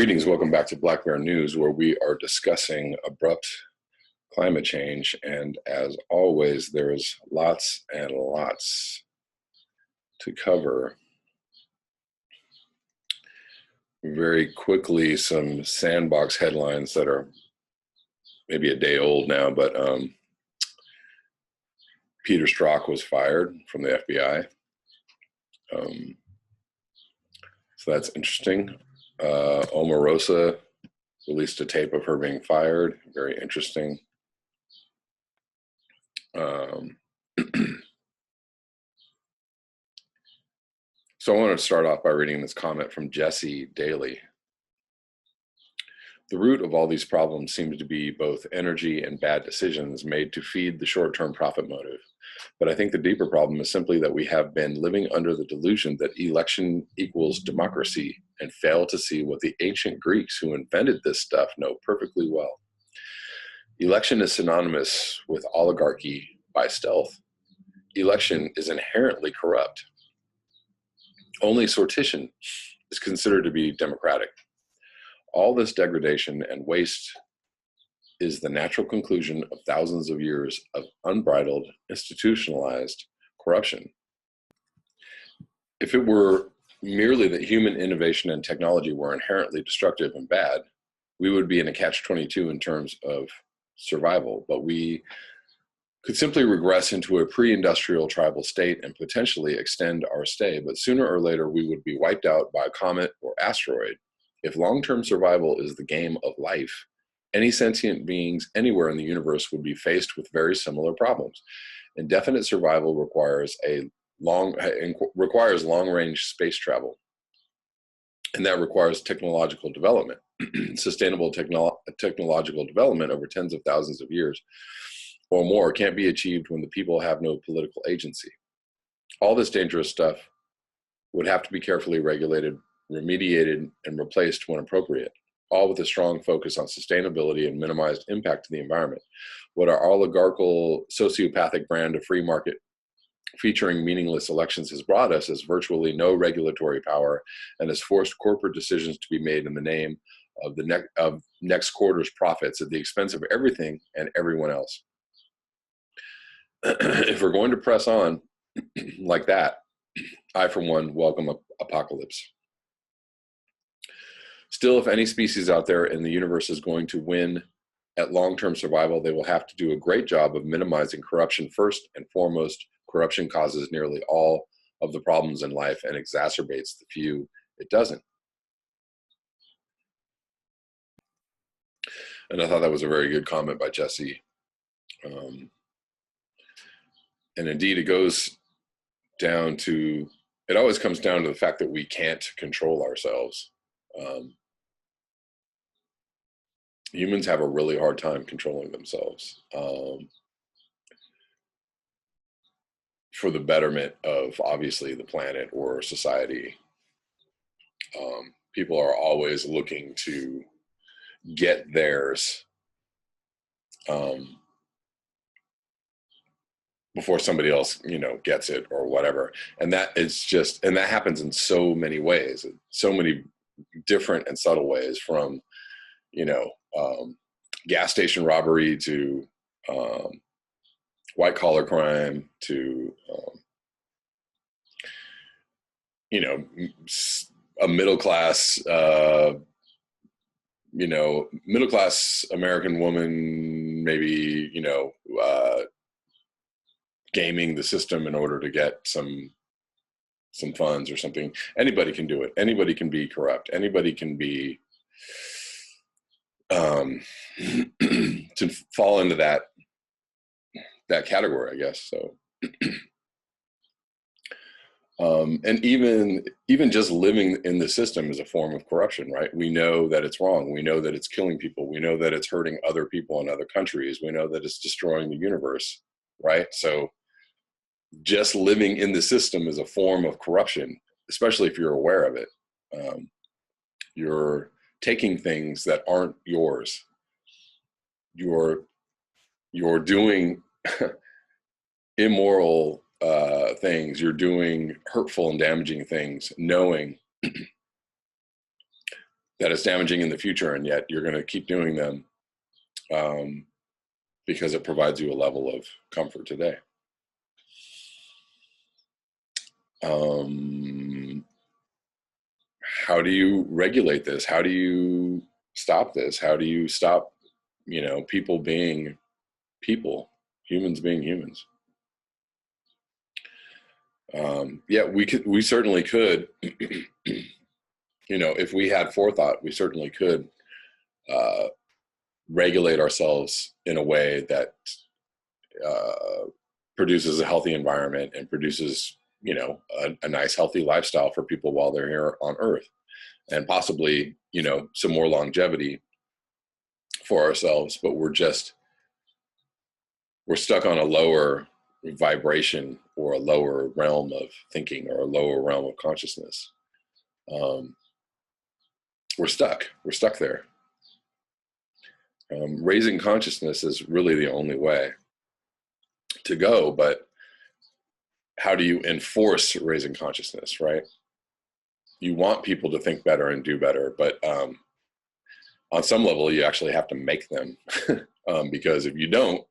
Greetings, welcome back to Black Bear News, where we are discussing abrupt climate change. And as always, there is lots and lots to cover. Very quickly, some sandbox headlines that are maybe a day old now, but Peter Strzok was fired from the FBI. So that's interesting. Omarosa released a tape of her being fired. Very interesting. So I want to start off by reading this comment from Jesse Daly. The root of all these problems seems to be both energy and bad decisions made to feed the short-term profit motive. But I think the deeper problem is simply that we have been living under the delusion that election equals democracy and fail to see what the ancient Greeks who invented this stuff know perfectly well. Election is synonymous with oligarchy by stealth. Election is inherently corrupt. Only sortition is considered to be democratic. All this degradation and waste is the natural conclusion of thousands of years of unbridled, institutionalized corruption. If it were merely that human innovation and technology were inherently destructive and bad, we would be in a catch-22 in terms of survival, but we could simply regress into a pre-industrial tribal state and potentially extend our stay, but sooner or later we would be wiped out by a comet or asteroid. If long-term survival is the game of life, any sentient beings anywhere in the universe would be faced with very similar problems. Indefinite survival requires long-range space travel, and that requires technological development, sustainable technological development over tens of thousands of years or more can't be achieved when the people have no political agency. All this dangerous stuff would have to be carefully regulated, remediated, and replaced when appropriate, all with a strong focus on sustainability and minimized impact to the environment. What our oligarchical, sociopathic brand of free market featuring meaningless elections has brought us is virtually no regulatory power and has forced corporate decisions to be made in the name of the next quarter's profits at the expense of everything and everyone else. If we're going to press on like that, I, for one, welcome apocalypse. Still, if any species out there in the universe is going to win at long-term survival, they will have to do a great job of minimizing corruption first and foremost. Corruption causes nearly all of the problems in life and exacerbates the few it doesn't. And I thought that was a very good comment by Jesse. And indeed, it always comes down to the fact that we can't control ourselves. Humans have a really hard time controlling themselves for the betterment of, obviously, the planet or society. People are always looking to get theirs before somebody else, gets it or whatever. And that happens in so many ways, so many different and subtle ways, from, gas station robbery to white collar crime to, a middle class American woman, maybe, gaming the system in order to get some funds or something. Anybody can do it. Anybody can be corrupt. Anybody can be to fall into that category, I guess. So, and even just living in the system is a form of corruption, right? We know that it's wrong. We know that it's killing people. We know that it's hurting other people in other countries. We know that it's destroying the universe, right? So just living in the system is a form of corruption, especially if you're aware of it. You're taking things that aren't yours. You're doing immoral things. You're doing hurtful and damaging things, knowing that is damaging in the future, and yet you're going to keep doing them because it provides you a level of comfort today. How do you regulate this? How do you stop this? How do you stop, people being people, humans being humans? Yeah, we certainly could, if we had forethought, we certainly could regulate ourselves in a way that produces a healthy environment and produces, a nice, healthy lifestyle for people while they're here on Earth, and possibly, some more longevity for ourselves. But we're stuck on a lower vibration or a lower realm of thinking or a lower realm of consciousness. We're stuck there. Raising consciousness is really the only way to go, but how do you enforce raising consciousness, right? You want people to think better and do better, but on some level, you actually have to make them, because if you don't,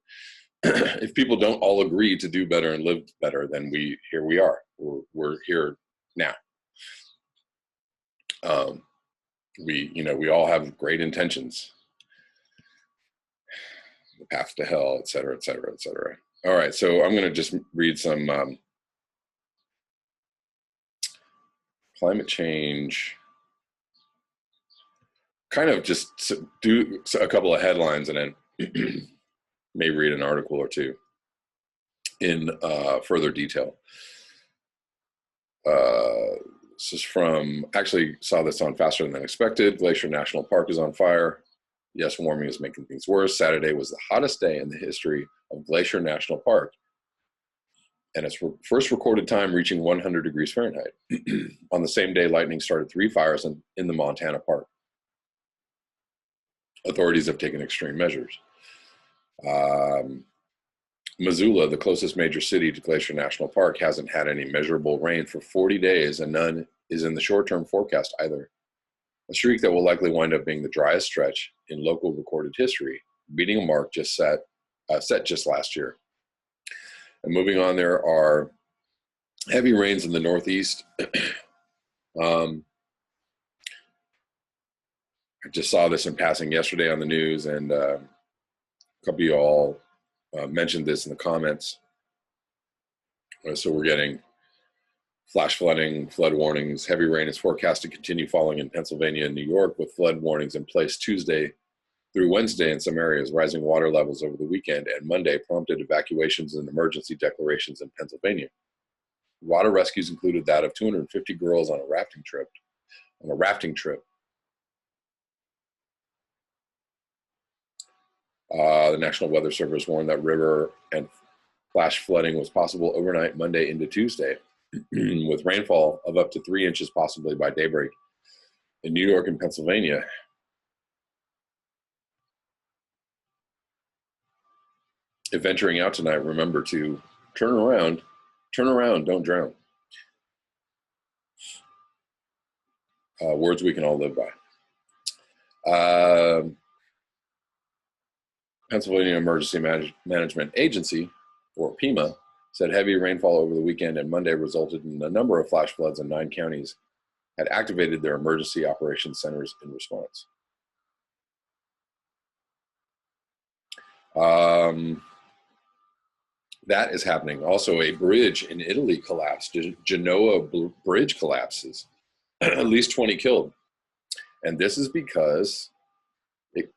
if people don't all agree to do better and live better, then here we are. We're here now. We all have great intentions. The path to hell, et cetera, et cetera, et cetera. All right, so I'm going to just read some climate change. Kind of just do a couple of headlines and then maybe read an article or two in further detail. This is actually saw this on Faster Than Expected. Glacier National Park is on fire. Yes, warming is making things worse. Saturday was the hottest day in the history of Glacier National Park, and its first recorded time reaching 100 degrees Fahrenheit. On the same day, lightning started 3 fires in the Montana park. Authorities have taken extreme measures. Missoula, the closest major city to Glacier National Park, hasn't had any measurable rain for 40 days, and none is in the short-term forecast either. A streak that will likely wind up being the driest stretch in local recorded history, beating a mark just set just last year. And moving on, there are heavy rains in the Northeast. I just saw this in passing yesterday on the news, and a couple of you all mentioned this in the comments. So we're getting flash flooding, flood warnings. Heavy rain is forecast to continue falling in Pennsylvania and New York, with flood warnings in place Tuesday through Wednesday in some areas. Rising water levels over the weekend and Monday prompted evacuations and emergency declarations in Pennsylvania. Water rescues included that of 250 girls on a rafting trip. The National Weather Service warned that river and flash flooding was possible overnight Monday into Tuesday, with rainfall of up to 3 inches possibly by daybreak in New York and Pennsylvania. If venturing out tonight, remember to turn around, don't drown. Words we can all live by. Pennsylvania Emergency Management Agency, or PEMA, said heavy rainfall over the weekend and Monday resulted in a number of flash floods, and 9 counties had activated their emergency operations centers in response. That is happening. Also, a bridge in Italy collapsed. Genoa bridge collapses. At least 20 killed. And this is because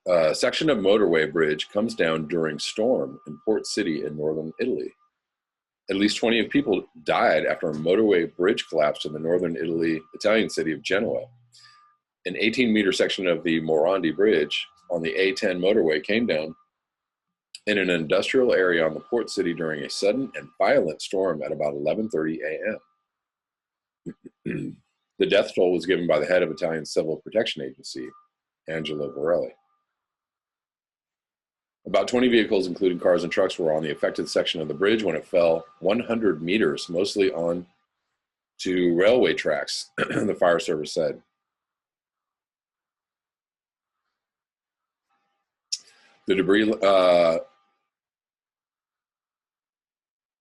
a section of motorway bridge comes down during storm in Port City in northern Italy. At least 20 people died after a motorway bridge collapsed in the northern Italian city of Genoa. An 18-meter section of the Morandi Bridge on the A10 motorway came down in an industrial area on the port city during a sudden and violent storm at about 11:30 a.m. The death toll was given by the head of Italian Civil Protection Agency, Angelo Borelli. About 20 vehicles, including cars and trucks, were on the affected section of the bridge when it fell 100 meters, mostly on to railway tracks, the fire service said. The debris,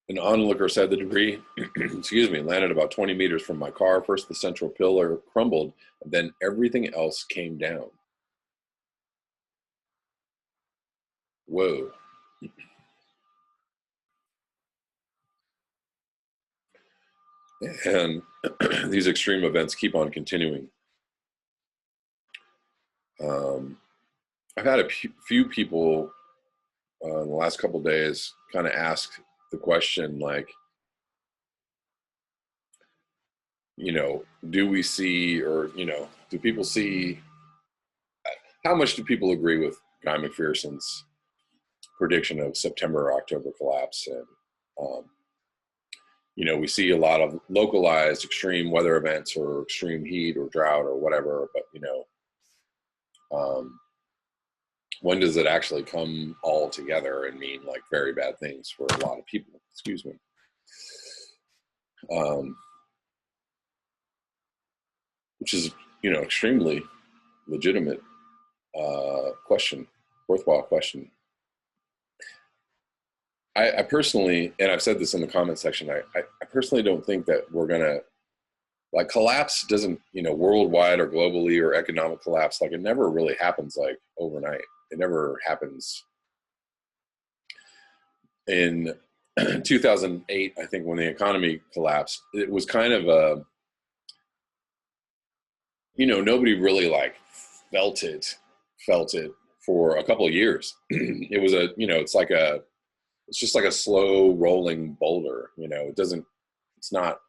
an onlooker said the debris, excuse me, landed about 20 meters from my car. First, the central pillar crumbled, and then everything else came down. Whoa. And these extreme events keep on continuing. I've had a few people in the last couple of days kind of ask the question, like, do we see, or, do people see, how much do people agree with Guy McPherson's prediction of September or October collapse? And, we see a lot of localized extreme weather events or extreme heat or drought or whatever, but, when does it actually come all together and mean like very bad things for a lot of people? Excuse me. Which is, extremely legitimate question, worthwhile question. I personally, and I've said this in the comment section, I personally don't think that we're gonna, like, collapse doesn't, worldwide or globally, or economic collapse, like, it never really happens like overnight. It never happens. In 2008, I think, when the economy collapsed, it was kind of a, nobody really like felt it for a couple of years. It was it's just like a slow rolling boulder. It's not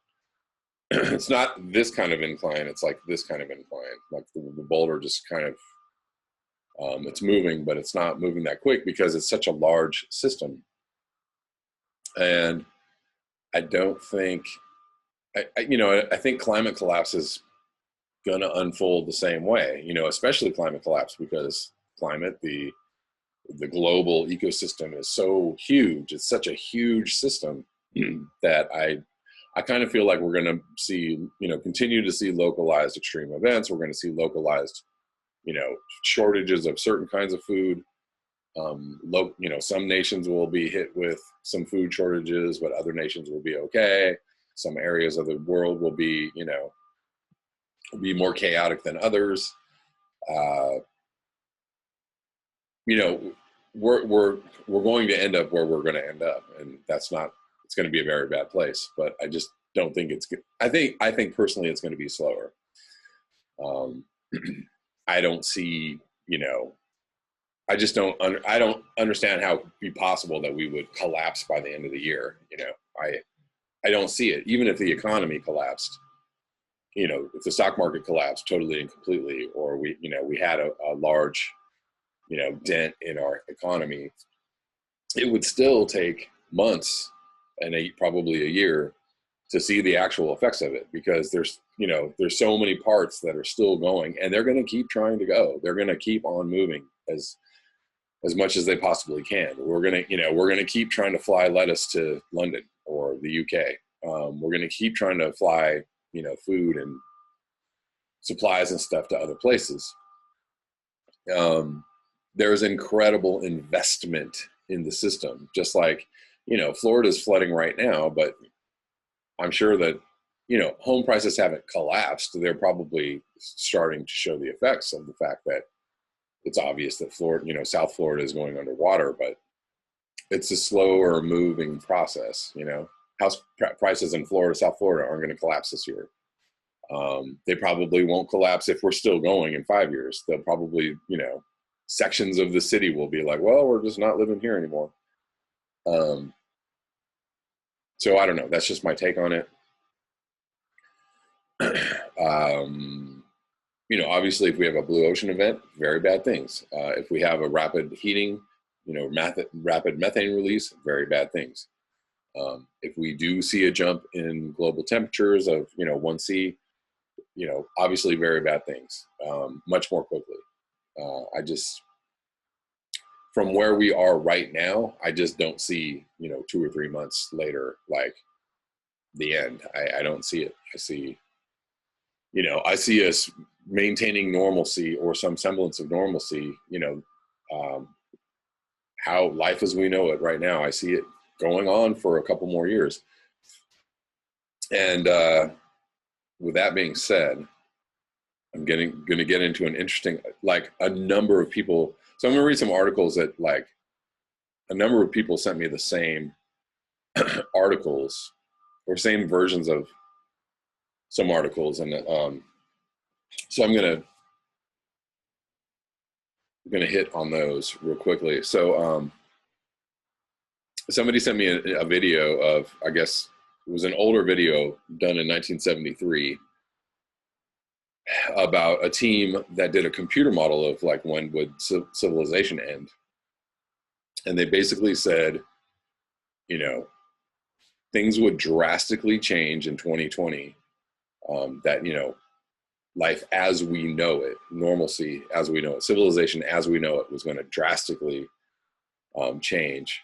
it's not this kind of incline. It's like this kind of incline. Like the boulder just kind of, it's moving, but it's not moving that quick because it's such a large system. And I don't think, I think climate collapse is going to unfold the same way, especially climate collapse, because the global ecosystem is so huge. It's such a huge system that I kind of feel like we're going to see, continue to see localized extreme events. We're going to see localized, shortages of certain kinds of food. Some nations will be hit with some food shortages, but other nations will be okay. Some areas of the world will be, be more chaotic than others. We're going to end up where we're going to end up, and it's going to be a very bad place. But I just don't think it's good. I think personally it's going to be slower. I don't see, I just don't understand how it would be possible that we would collapse by the end of the year. I don't see it. Even if the economy collapsed, if the stock market collapsed totally and completely, or we had a large, dent in our economy, it would still take months and probably a year to see the actual effects of it, because there's so many parts that are still going, and they're going to keep trying to go. They're going to keep on moving as much as they possibly can. We're going to keep trying to fly lettuce to London or the UK. We're going to keep trying to fly, food and supplies and stuff to other places. There's incredible investment in the system, just like, Florida's flooding right now, but I'm sure that, home prices haven't collapsed. They're probably starting to show the effects of the fact that it's obvious that Florida, South Florida is going underwater, but it's a slower moving process. House prices in South Florida aren't going to collapse this year. They probably won't collapse if we're still going in 5 years. They'll probably, sections of the city will be like, well, we're just not living here anymore. So I don't know. That's just my take on it. Obviously, if we have a blue ocean event, very bad things. If we have a rapid heating, rapid methane release, very bad things. If we do see a jump in global temperatures of, 1°C, obviously very bad things, much more quickly. From where we are right now, I just don't see, 2 or 3 months later, like the end. I don't see it. I see us maintaining normalcy or some semblance of normalcy, how life as we know it right now, I see it going on for a couple more years. And with that being said, I'm going to get into an interesting, like a number of people. So I'm going to read some articles that like a number of people sent me the same articles or same versions of some articles. And so I'm going to hit on those real quickly. So somebody sent me a video of, I guess it was an older video done in 1973 about a team that did a computer model of like when would civilization end. And they basically said, you know, things would drastically change in 2020, that, you know, life as we know it, normalcy as we know it, civilization as we know it was going to drastically change.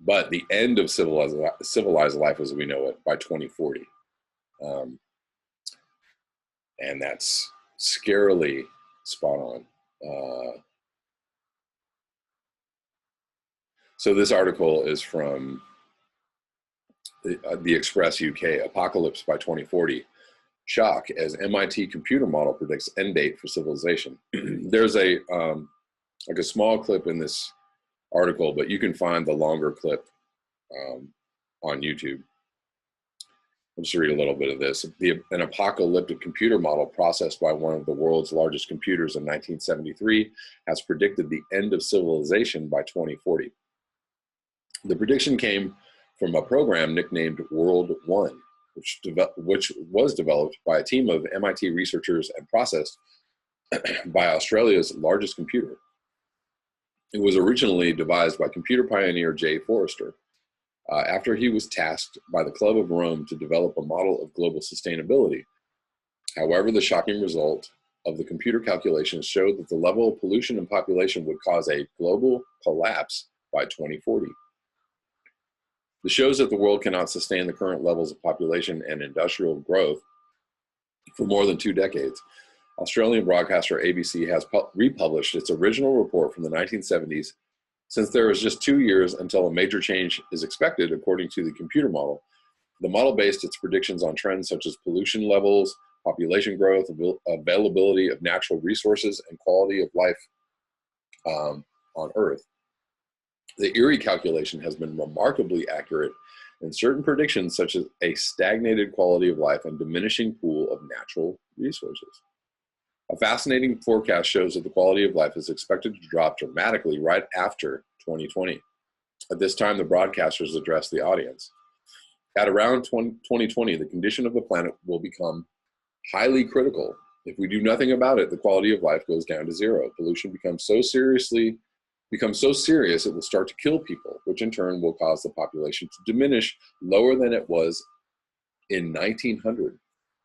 But the end of civilized life as we know it by 2040. And that's scarily spot on. So this article is from the Express UK. Apocalypse by 2040. Shock as MIT computer model predicts end date for civilization. There's a like a small clip in this article, but you can find the longer clip on YouTube. I'll just read a little bit of this. An apocalyptic computer model processed by one of the world's largest computers in 1973 has predicted the end of civilization by 2040. The prediction came from a program nicknamed World One, which was developed by a team of MIT researchers and processed by Australia's largest computer. It was originally devised by computer pioneer Jay Forrester, after he was tasked by the Club of Rome to develop a model of global sustainability. However, the shocking result of the computer calculations showed that the level of pollution and population would cause a global collapse by 2040. This shows that the world cannot sustain the current levels of population and industrial growth for more than 2 decades. Australian broadcaster ABC has republished its original report from the 1970s. Since there is just 2 years until a major change is expected, according to the computer model, the model based its predictions on trends such as pollution levels, population growth, availability of natural resources, and quality of life on Earth. The eerie calculation has been remarkably accurate in certain predictions, such as a stagnated quality of life and diminishing pool of natural resources. A fascinating forecast shows that the quality of life is expected to drop dramatically right after 2020. At this time, the broadcasters address the audience. At around 2020, the condition of the planet will become highly critical. If we do nothing about it, the quality of life goes down to zero. Pollution becomes so serious it will start to kill people, which in turn will cause the population to diminish lower than it was in 1900.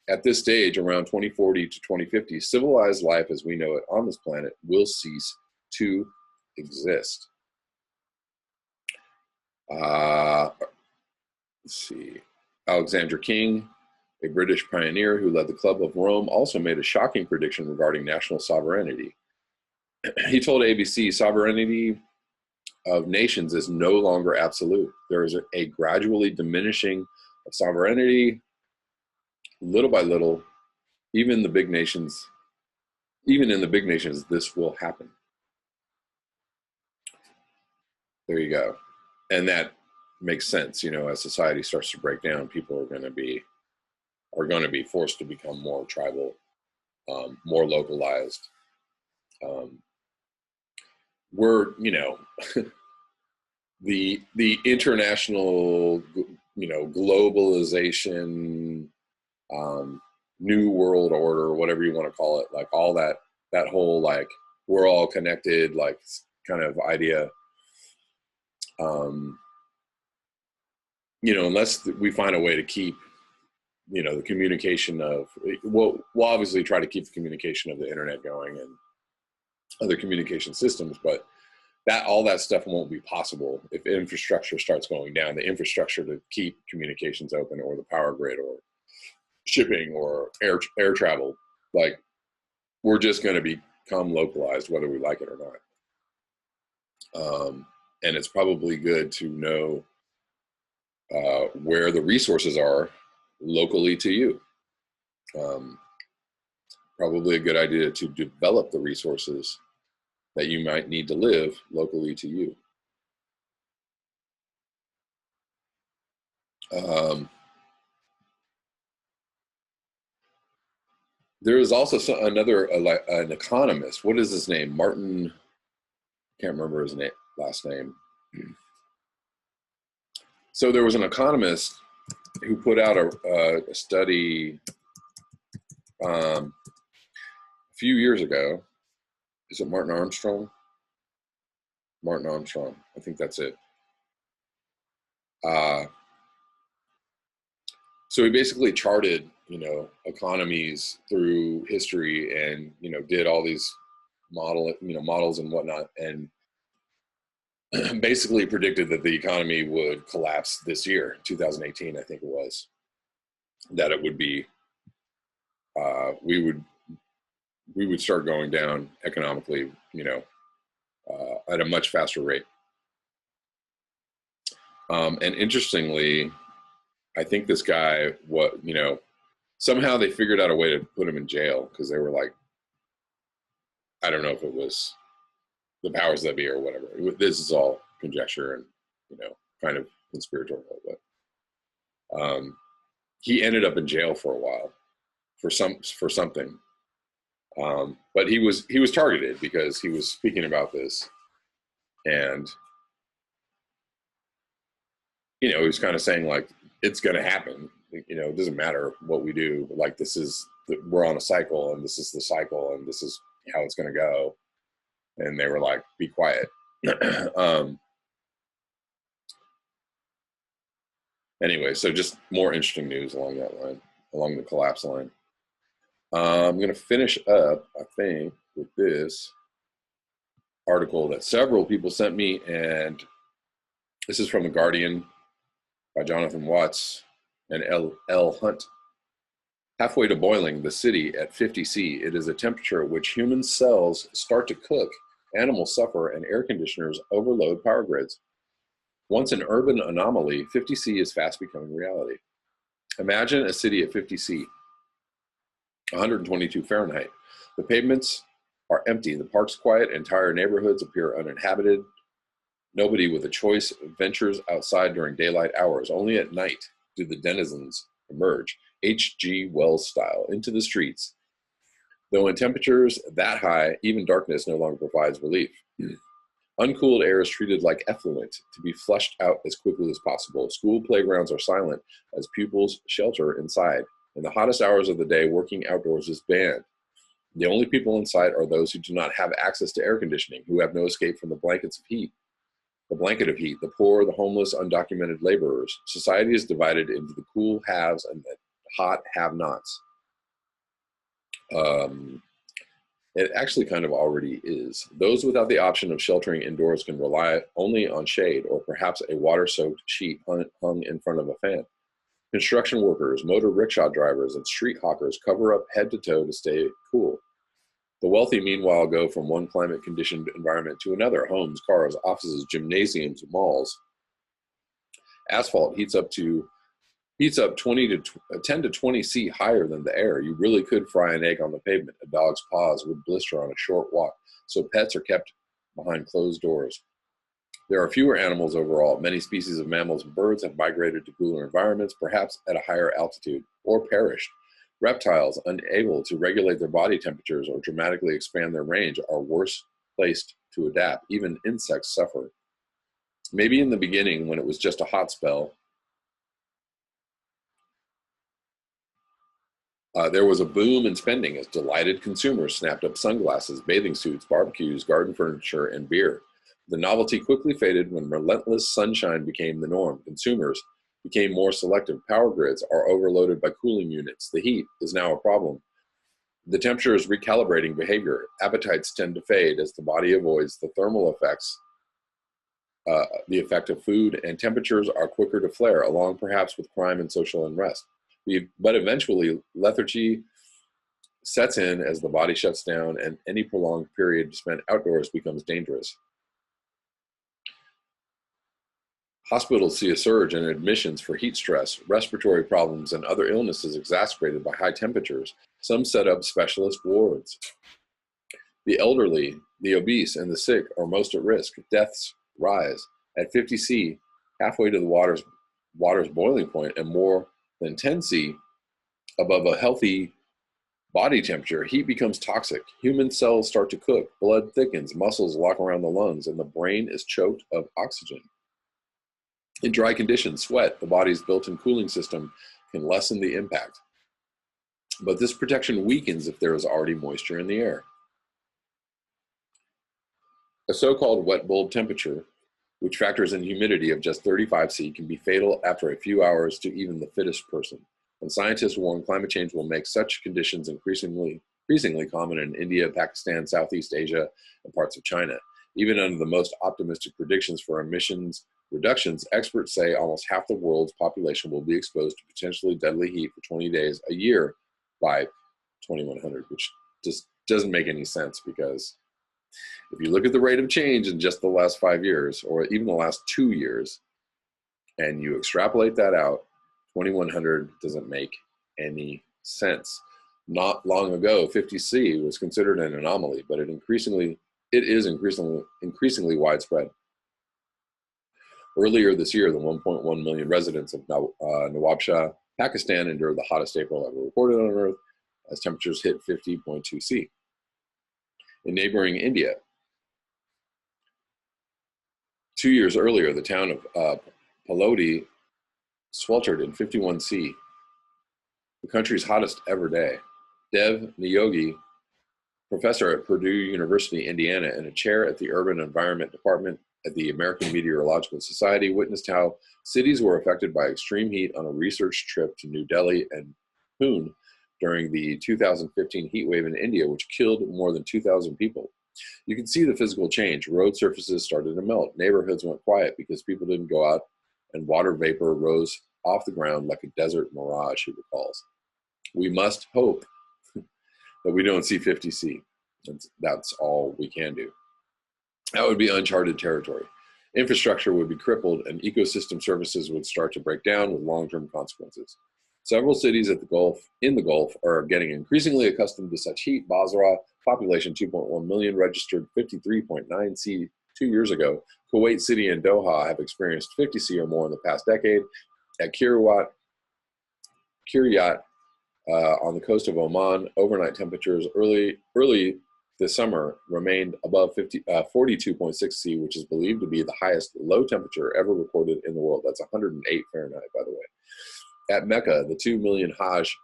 At this stage, around 2040 to 2050, civilized life as we know it on this planet will cease to exist. Let's see. Alexander King, a British pioneer who led the Club of Rome, also made a shocking prediction regarding national sovereignty. He told ABC, sovereignty of nations is no longer absolute. There is a gradually diminishing of sovereignty, little by little. Even in the big nations, this will happen. There you go. And that makes sense. You know, as society starts to break down, people are going to be forced to become more tribal, more localized. We're, you know, the international, you know, globalization, new world order, whatever you want to call it, like all that whole, like, we're all connected, like, kind of idea. You know, unless we find a way to keep, you know, the communication of, we'll obviously try to keep the communication of the internet going and other communication systems, but all that stuff won't be possible if infrastructure starts going down. The infrastructure to keep communications open, or the power grid, or shipping, or air travel, like, we're just going to become localized whether we like it or not. And it's probably good to know where the resources are locally to you. Um, Probably a good idea to develop the resources that you might need to live locally to you. Um, there is also another an economist. What is his name? Martin. Can't remember his last name. So there was an economist who put out a study a few years ago. Is it Martin Armstrong? Martin Armstrong. I think that's it. Uh, so he basically charted, economies through history, and did all these models and whatnot, and basically predicted that the economy would collapse this year, 2018, I think it was. That it would be, we would start going down economically, at a much faster rate. And interestingly, I think this guy, somehow they figured out a way to put him in jail, because they were like, I don't know if it was the powers that be or whatever. This is all conjecture and, kind of conspiratorial, but he ended up in jail for a while for something. But he was targeted because he was speaking about this, and he was kind of saying, like, it's going to happen. It doesn't matter what we do. Like, we're on a cycle, and this is the cycle, and this is how it's going to go. And they were like, be quiet. Anyway, so just more interesting news along that line, along the collapse line. I'm going to finish up, I think, with this article that several people sent me, and this is from The Guardian by Jonathan Watts and L. Hunt. Halfway to boiling, the city at 50 C. It is a temperature at which human cells start to cook, animals suffer, and air conditioners overload power grids. Once an urban anomaly, 50 C is fast becoming reality. Imagine a city at 50 C, 122 Fahrenheit. The pavements are empty, the parks quiet, entire neighborhoods appear uninhabited. Nobody with a choice ventures outside during daylight hours. Only at night do the denizens emerge, H.G. Wells style, into the streets. Though in temperatures that high, even darkness no longer provides relief. Uncooled air is treated like effluent to be flushed out as quickly as possible. School playgrounds are silent as pupils shelter inside. In the hottest hours of the day, working outdoors is banned. The only people inside are those who do not have access to air conditioning, who have no escape from the blankets of heat. The blanket of heat, the poor, the homeless, undocumented laborers. Society is divided into the cool haves and the hot have-nots. It actually kind of already is. Those without the option of sheltering indoors can rely only on shade or perhaps a water-soaked sheet hung in front of a fan. Construction workers, motor rickshaw drivers, and street hawkers cover up head to toe to stay cool. The wealthy, meanwhile, go from one climate-conditioned environment to another: homes, cars, offices, gymnasiums, malls. Asphalt heats up 10 to 20 C higher than the air. You really could fry an egg on the pavement. A dog's paws would blister on a short walk, so pets are kept behind closed doors. There are fewer animals overall. Many species of mammals and birds have migrated to cooler environments, perhaps at a higher altitude, or perished. Reptiles, unable to regulate their body temperatures or dramatically expand their range, are worse placed to adapt. Even insects suffer. Maybe in the beginning, when it was just a hot spell, there was a boom in spending as delighted consumers snapped up sunglasses, bathing suits, barbecues, garden furniture, and beer. The novelty quickly faded when relentless sunshine became the norm. Consumers became more selective. Power grids are overloaded by cooling units. The heat is now a problem. The temperature is recalibrating behavior. Appetites tend to fade as the body avoids the thermal effects, the effect of food, and temperatures are quicker to flare, along perhaps with crime and social unrest. But eventually, lethargy sets in as the body shuts down, and any prolonged period spent outdoors becomes dangerous. Hospitals see a surge in admissions for heat stress, respiratory problems, and other illnesses exacerbated by high temperatures. Some set up specialist wards. The elderly, the obese, and the sick are most at risk. Deaths rise. At 50 C, halfway to the water's boiling point, and more than 10 C above a healthy body temperature, heat becomes toxic. Human cells start to cook, blood thickens, muscles lock around the lungs, and the brain is choked of oxygen. In dry conditions, sweat, the body's built-in cooling system, can lessen the impact. But this protection weakens if there is already moisture in the air. A so-called wet bulb temperature, which factors in humidity of just 35 C, can be fatal after a few hours to even the fittest person. And scientists warn climate change will make such conditions increasingly common in India, Pakistan, Southeast Asia, and parts of China. Even under the most optimistic predictions for emissions reductions, experts say almost half the world's population will be exposed to potentially deadly heat for 20 days a year by 2100, which just doesn't make any sense, because if you look at the rate of change in just the last 5 years, or even the last 2 years, and you extrapolate that out, 2100 doesn't make any sense. Not long ago, 50 C was considered an anomaly, but it is increasingly widespread. Earlier this year, the 1.1 million residents of Nawabshah, Pakistan, endured the hottest April ever recorded on Earth, as temperatures hit 50.2 C. In neighboring India, 2 years earlier, the town of Palodi sweltered in 51 C, the country's hottest ever day. Dev Niyogi, professor at Purdue University, Indiana, and a chair at the Urban Environment Department at the American Meteorological Society, witnessed how cities were affected by extreme heat on a research trip to New Delhi and Pune during the 2015 heat wave in India, which killed more than 2,000 people. You can see the physical change. Road surfaces started to melt. Neighborhoods went quiet because people didn't go out, and water vapor rose off the ground like a desert mirage, he recalls. We must hope that we don't see 50 C. That's all we can do. That would be uncharted territory. Infrastructure would be crippled, and ecosystem services would start to break down with long-term consequences. Several cities in the Gulf are getting increasingly accustomed to such heat. Basra, population 2.1 million, registered 53.9 C 2 years ago. Kuwait City and Doha have experienced 50 C or more in the past decade. At Kiryat, on the coast of Oman, overnight temperatures early this summer remained above 42.6 C, which is believed to be the highest low temperature ever recorded in the world. That's 108 Fahrenheit, by the way. At Mecca, the 2 million Hajj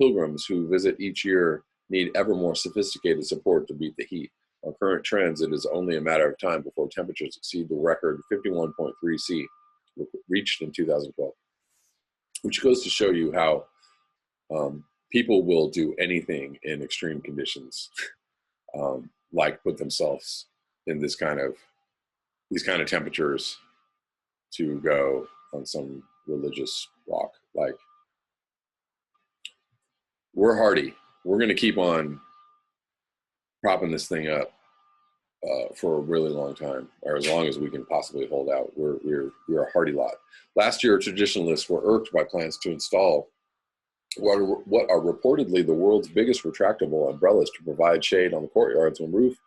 pilgrims who visit each year need ever more sophisticated support to beat the heat. On current trends, it is only a matter of time before temperatures exceed the record 51.3 C reached in 2012, which goes to show you how people will do anything in extreme conditions, like put themselves in these kind of temperatures to go on some religious walk. Like, we're hardy. We're going to keep on propping this thing up for a really long time, or as long as we can possibly hold out. We're a hardy lot. Last year, traditionalists were irked by plans to install what are reportedly the world's biggest retractable umbrellas to provide shade on the courtyards and roof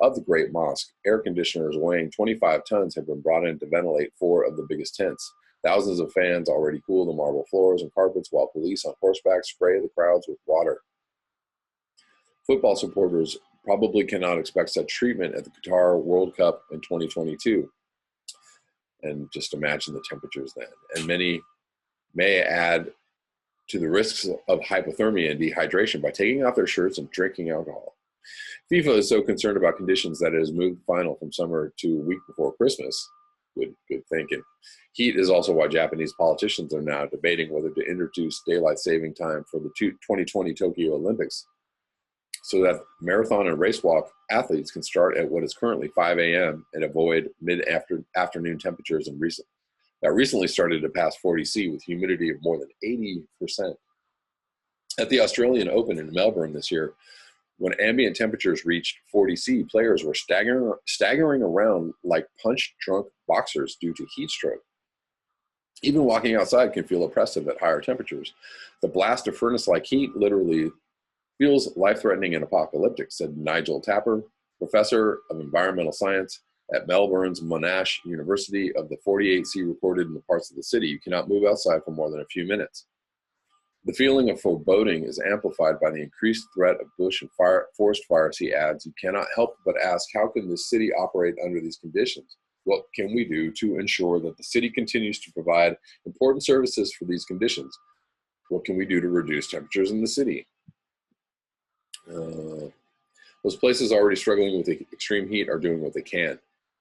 of the Great Mosque. Air conditioners weighing 25 tons have been brought in to ventilate 4 of the biggest tents. Thousands of fans already cool the marble floors and carpets, while police on horseback spray the crowds with water. Football supporters probably cannot expect such treatment at the Qatar World Cup in 2022. And just imagine the temperatures then. And many may add to the risks of hypothermia and dehydration by taking off their shirts and drinking alcohol. FIFA is so concerned about conditions that it has moved the final from summer to a week before Christmas. Good thinking. Heat is also why Japanese politicians are now debating whether to introduce daylight saving time for the 2020 Tokyo Olympics, so that marathon and race walk athletes can start at what is currently 5 a.m. and avoid mid-afternoon temperatures that recently started to pass 40 C with humidity of more than 80%. At the Australian Open in Melbourne this year, when ambient temperatures reached 40 C, players were staggering around like punch-drunk boxers due to heat stroke. Even walking outside can feel oppressive at higher temperatures. The blast of furnace-like heat literally feels life-threatening and apocalyptic, said Nigel Tapper, professor of environmental science at Melbourne's Monash University. Of the 48C recorded in the parts of the city, you cannot move outside for more than a few minutes. The feeling of foreboding is amplified by the increased threat of bush and forest fires, he adds. You cannot help but ask, how can the city operate under these conditions? What can we do to ensure that the city continues to provide important services for these conditions? What can we do to reduce temperatures in the city? Those places already struggling with the extreme heat are doing what they can.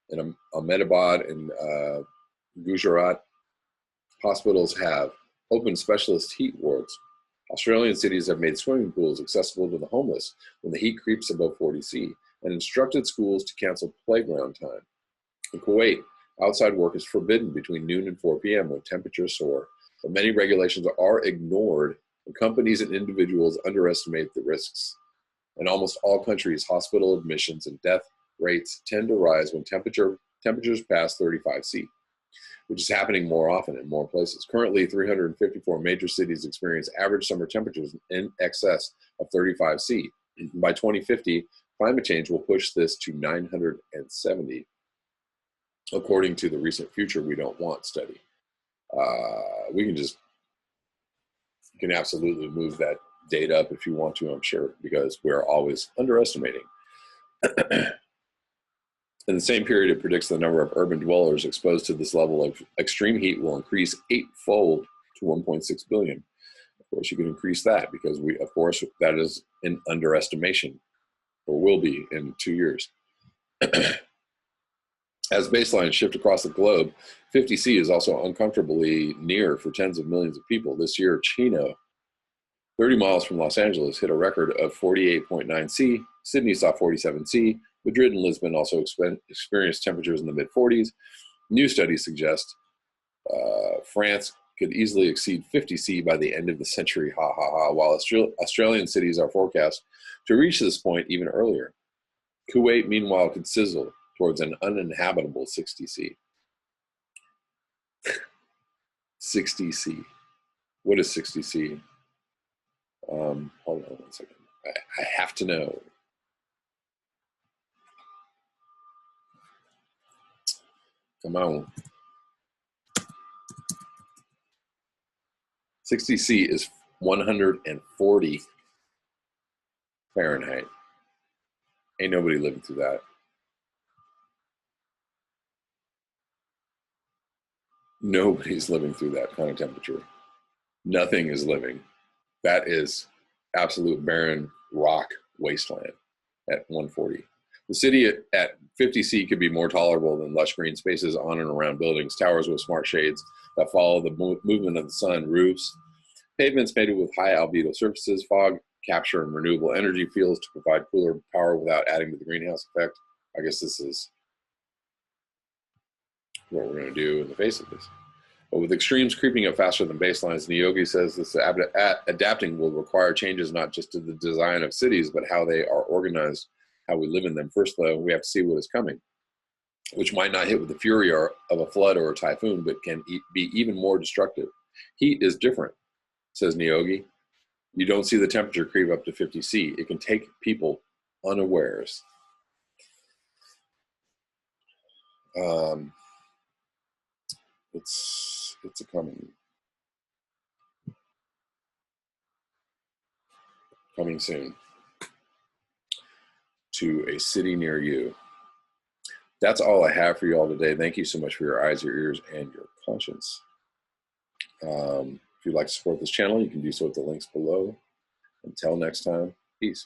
In Ahmedabad and Gujarat, hospitals have opened specialist heat wards. Australian cities have made swimming pools accessible to the homeless when the heat creeps above 40°C, and instructed schools to cancel playground time. In Kuwait, outside work is forbidden between noon and 4 p.m. when temperatures soar, but many regulations are ignored, and companies and individuals underestimate the risks. In almost all countries, hospital admissions and death rates tend to rise when temperatures pass 35°C, which is happening more often in more places. Currently, 354 major cities experience average summer temperatures in excess of 35°C. By 2050, climate change will push this to 970, according to the recent Future We Don't Want study. You can absolutely move that data up if you want to, I'm sure, because we're always underestimating. In the same period, it predicts the number of urban dwellers exposed to this level of extreme heat will increase 8-fold to 1.6 billion. Of course, you can increase that because that is an underestimation, or will be in 2 years. As baselines shift across the globe, 50°C is also uncomfortably near for tens of millions of people. This year, Chino, 30 miles from Los Angeles, hit a record of 48.9°C. Sydney saw 47°C. Madrid and Lisbon also experienced temperatures in the mid-40s. New studies suggest France could easily exceed 50°C by the end of the century, while Australian cities are forecast to reach this point even earlier. Kuwait, meanwhile, could sizzle towards an uninhabitable 60°C. 60°C. What is 60°C? Hold on 1 second. I have to know. Come on. 60°C is 140 Fahrenheit. Ain't nobody living through that. Nobody's living through that kind of temperature. Nothing is living. That is absolute barren rock wasteland at 140. The city at 50°C could be more tolerable than lush green spaces on and around buildings, towers with smart shades that follow the movement of the sun, roofs, pavements made with high albedo surfaces, fog capture and renewable energy fields to provide cooler power without adding to the greenhouse effect. I guess this is what we're going to do in the face of this. But with extremes creeping up faster than baselines, Niyogi says this adapting will require changes not just to the design of cities, but how they are organized, how we live in them. First, though, we have to see what is coming, which might not hit with the fury of a flood or a typhoon, but can be even more destructive. Heat is different, says Niyogi. You don't see the temperature creep up to 50°C. It can take people unawares. It's a coming soon to a city near you. That's all I have for you all today. Thank you so much for your eyes, your ears, and your conscience. If you'd like to support this channel, you can do so at the links below. Until next time, peace.